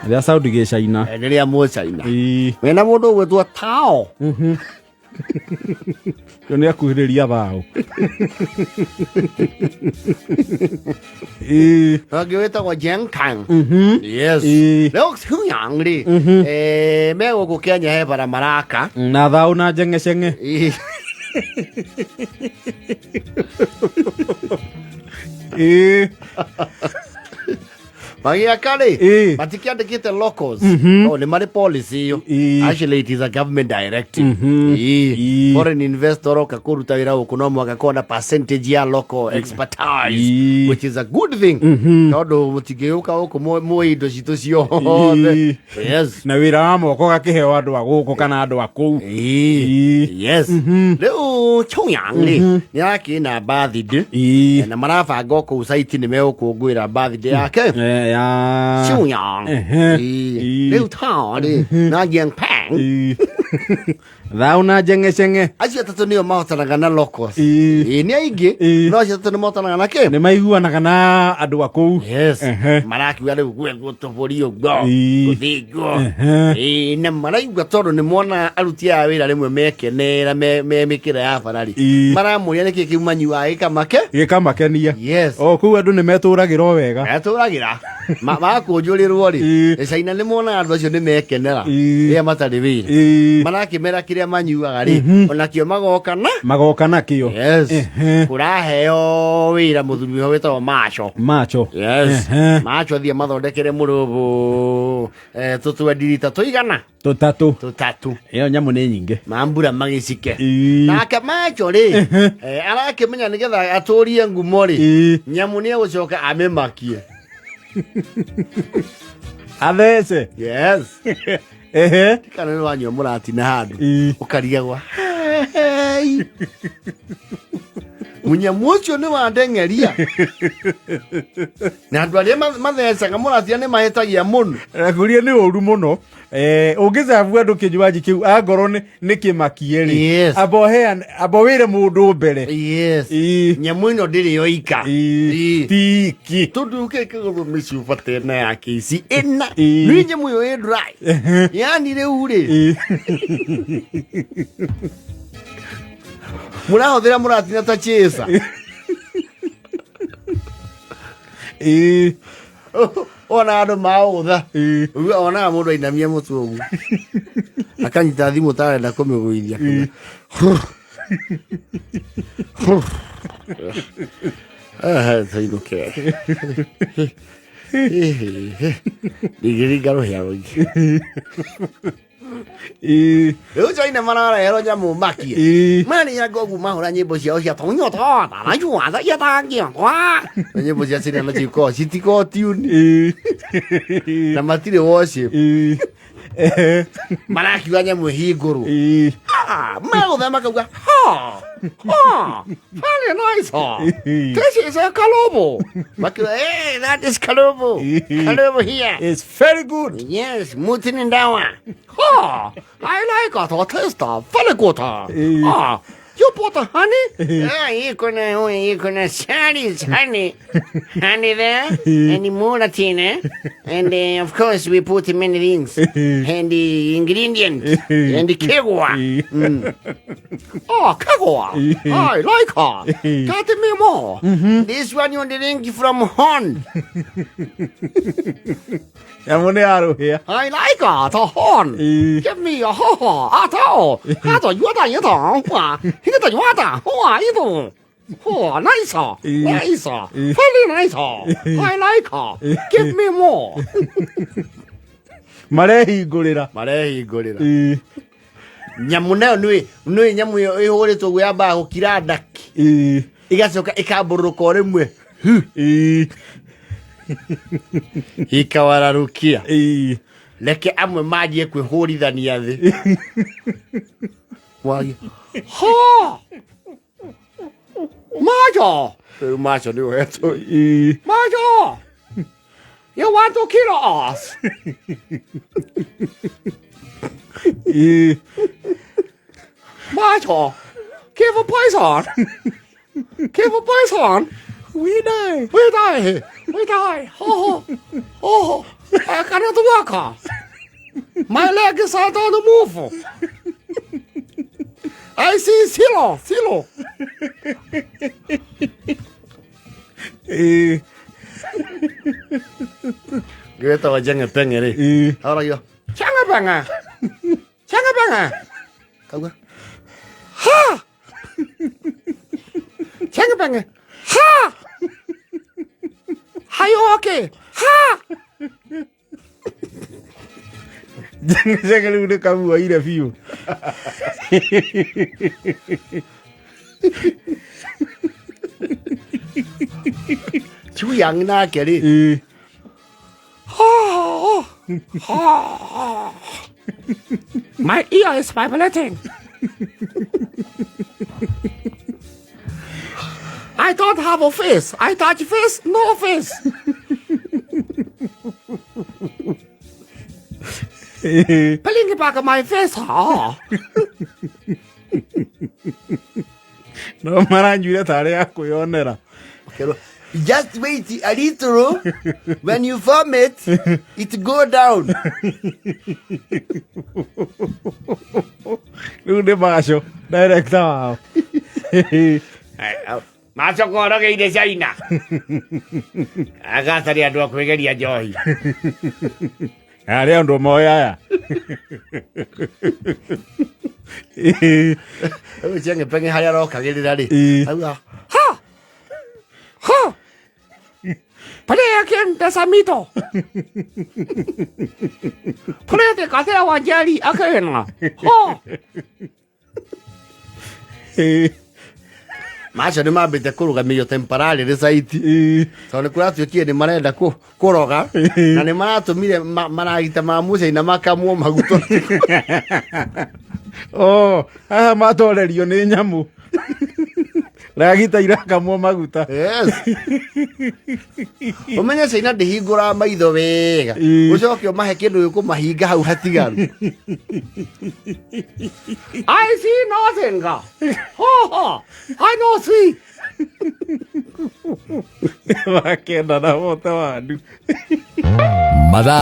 rĩa Saudi gĩ China rĩrĩa mũ China wena mũndũ ũgwĩtwo Tao yo nĩ akuhĩrĩria thao ũngĩ wĩtagwo Jenkang yes rĩu Pyongyang rĩ me gũkũ Kenya he bara maraka na thao na njeng'eceng'e magiaka rĩ matikiandĩkĩte locals nĩ marĩ policy ĩyo actually it is a government directive foreign investor oka kũruta wĩra gũkũ no mwaka kona percentage ya local expertise which is a good thing tondũ mũtingĩũka gũkũ mũĩ indo citũ ciothe yes na wĩra wa moko gakĩheo andũ a gũkũ kana andũ a kũu yes rĩu Pyongyang rĩ nĩrakĩna birthday na marabanga kũu site nĩ megũkũngũĩra birthday yake Pyongyang rĩu Tao rĩ na Jenkang thao na njeng'eceng'e acio atatũ nĩo mahotanaga na locals nĩ aingĩ no acio atatũ nĩ mahotanaga na kĩ nĩ maiguanaga na andũ a kũu yes marakiuga rĩu gwethwo tũbũri ũguo gũthĩnjwo na maraigua tondũ nĩ mona aruti a wĩra rĩmwe mekenera me mĩkĩra ya barari maramũria nĩkĩ kĩu manyuaga gĩkamakenia yes kũu andũ nĩ metũragĩra o wega metũragĩra makũnjũrĩrwo rĩ China nĩ mona andũ acio nĩ mekenera rĩrĩa matarĩ wĩra marakĩmera kĩrĩa manyuaga rĩ onakĩo magoka nakĩo yes kũraheo wĩra mũthuri ho wĩtagwo Macho yes Macho athiĩ mathondekere mũrũbũ tũtwendirita tũigana tũtatũ ĩyo nyamũ nĩ nyingĩ mambura magĩcike nake Macho rĩ arakĩmenya nĩgetha atũrie ngumo rĩ nyamũ nĩ egũcoka amĩmakie athece yes kana nĩ wanyua mũratina handũ ũkarigagwo mũnyamũ ũcio nĩ wandeng'eria na andũ arĩa mathecaga mũratina nĩ mahĩtagia mũno kũria nĩ ũru mũno ũngĩcabu andũ kĩnywaji kĩu angorwo nĩ kĩmakie rĩ amba wĩre mũndũ mbere nyamũ ĩno ndĩrĩ oika tiki tondũ kĩkĩgũthwo mĩcuba tena ya kĩci ĩna nĩ nyamũ ĩyo ĩ dry yani rĩu rĩ mũrahũthĩra mũratina ta chesa ona andũ maũtha onaga mũndũ ainamia mũtu ũguo akanyita thimũ tarenda kũmĩgũithia tainũke ndingĩringa rũhĩa rũingĩ rĩu China marareherwo nyamũ makie marĩanga ũguo mahũra nyĩmbo ciao cia tonyota najuatha yatangĩakwa nyĩmbo cia China nacio ikoragwo citikoragwo tune na matirĩ worship marakiuga nyamũ hingũrũ magũtha makauga very nice this is a kalobo makiuga that is kalobo here it's very good yes mutin and dawa I like it taste very good you put the honey you gonna honey there and the mũratina and of course we put many things and the ingredient and the kegwa kegwa I like her got me more this one you drink from horn I like it the horn give me a nice very nice I like her give me more marehingũrĩra nyamũ nayo nĩ nyamũ ĩyo ĩhũrĩtwo guo yambaga gũkira ndaki igacoka ĩkambũrũka rĩmwe ikawararukia reke amwe manjie kwĩhũrithania thĩ Macho Macho nĩ ũhetwo Macho you want to kill us Macho give a poison we die I cannot walk. My legs are don't move. I see Silo. Gue tau aja ngepeng ya deh. Apa lagi lo? Jangan bang. Kau gue. Ha. Jangan bang. Ha. Hayo oke. Ha. Jangan udah kamu aja view. Chuyang na kali. My ear is vibrating. I don't have a face. I touch face, no face. Pulling back my face. No maranjura tare ako yonera. Just wait a little. When you vomit, it go down. Lu de Macho, director. Macho koro ke ide China. Aga tari adu kwegeria joy. Ari ndo moya ya. Uchenge penge haya ro kagirira ri. Ha. Play again, Desamito. Play the Catera Wajali again. Oh. Macho ni mambite kuruga mio temporary resaiti. Sone kuratu kie ni marenda kuroga na ni maratumire maragita ma muce ina makamuo maguto. Oh, aha matorerio ni nyamu. Ragita irakamwo maguta. Yes. Umenya cina ndihingura maitho wega. Ucoke umahe kindu gikumahinga hau hatigaru. I see nothing. Ho. I no see. Wakenda na wote wandu. Mother